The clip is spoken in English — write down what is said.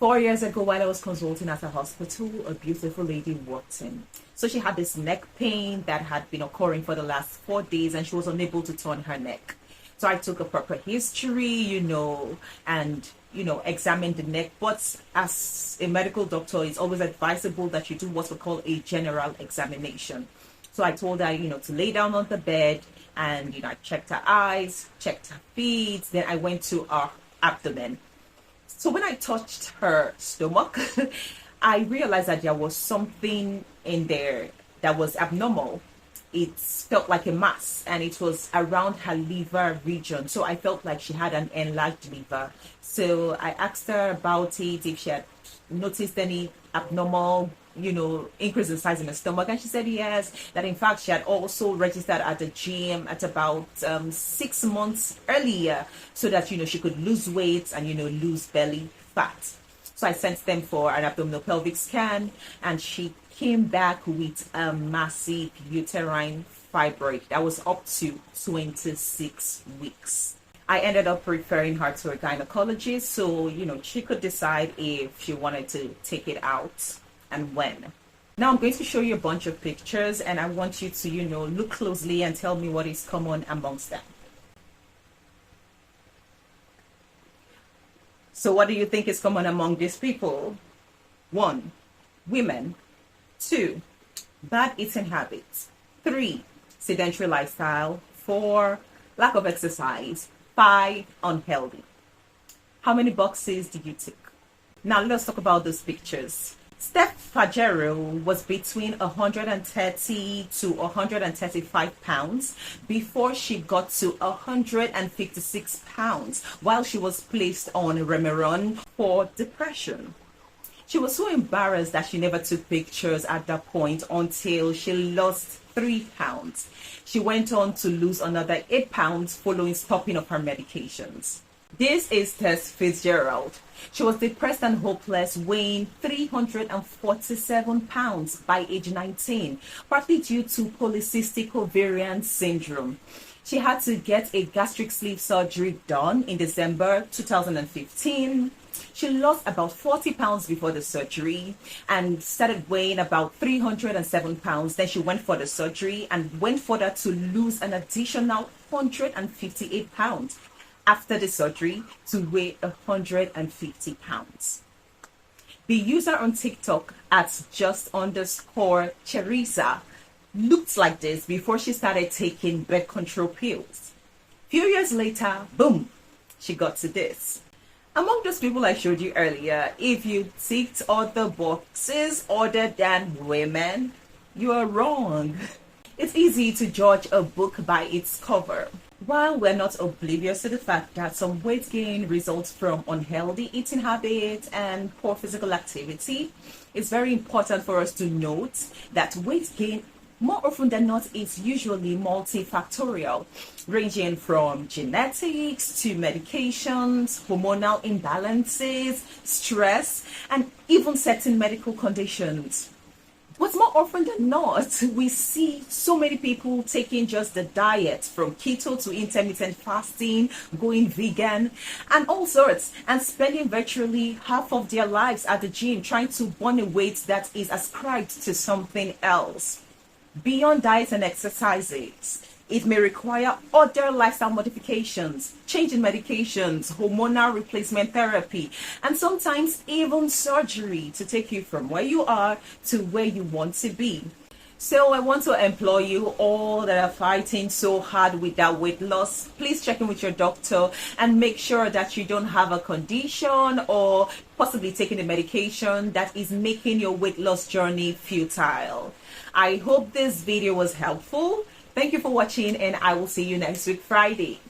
4 years ago, while I was consulting at a hospital, a beautiful lady walked in. So she had this neck pain that had been occurring for the last 4 days, and she was unable to turn her neck. So I took a proper history, and examined the neck. But as a medical doctor, it's always advisable that you do what we call a general examination. So I told her, to lay down on the bed, and I checked her eyes, checked her feet, then I went to her abdomen. So when I touched her stomach, I realized that there was something in there that was abnormal. It felt like a mass, and it was around her liver region. So I felt like she had an enlarged liver. So I asked her about it, if she had noticed any abnormal, increase in size in her stomach. And she said yes, that in fact she had also registered at the gym at about 6 months earlier, so that, she could lose weight and, lose belly fat. So I sent them for an abdominal pelvic scan, and she came back with a massive uterine fibroid that was up to 26 weeks. I ended up referring her to a gynecologist so, she could decide if she wanted to take it out and when. Now I'm going to show you a bunch of pictures, and I want you to, look closely and tell me what is common amongst them. So what do you think is common among these people? 1, women. 2, bad eating habits. 3, sedentary lifestyle. 4, lack of exercise. 5, unhealthy. How many boxes did you tick? Now let's talk about those pictures. Steph Fajero was between 130 to 135 pounds before she got to 156 pounds while she was placed on Remeron for depression. She was so embarrassed that she never took pictures at that point until she lost 3 pounds. She went on to lose another 8 pounds following stopping of her medications. This is Tess Fitzgerald. She was depressed and hopeless, weighing 347 pounds by age 19, partly due to polycystic ovarian syndrome. She had to get a gastric sleeve surgery done in December 2015. She lost about 40 pounds before the surgery and started weighing about 307 pounds. Then she went for the surgery and went further to lose an additional 158 pounds after the surgery to weigh 150 pounds. The user on TikTok at @just_Cherisa looked like this before she started taking birth control pills. Few years later, boom, she got to this. Among those people I showed you earlier, if you ticked other boxes other than women, you are wrong. It's easy to judge a book by its cover. While we're not oblivious to the fact that some weight gain results from unhealthy eating habits and poor physical activity, it's very important for us to note that weight gain, more often than not, is usually multifactorial, ranging from genetics to medications, hormonal imbalances, stress, and even certain medical conditions. But more often than not, we see so many people taking just the diet, from keto to intermittent fasting, going vegan, and all sorts, and spending virtually half of their lives at the gym trying to burn a weight that is ascribed to something else. Beyond diet and exercises, it may require other lifestyle modifications, change in medications, hormonal replacement therapy, and sometimes even surgery to take you from where you are to where you want to be. So I want to implore you all that are fighting so hard with that weight loss, please check in with your doctor and make sure that you don't have a condition or possibly taking a medication that is making your weight loss journey futile. I hope this video was helpful. Thank you for watching, and I will see you next week, Friday.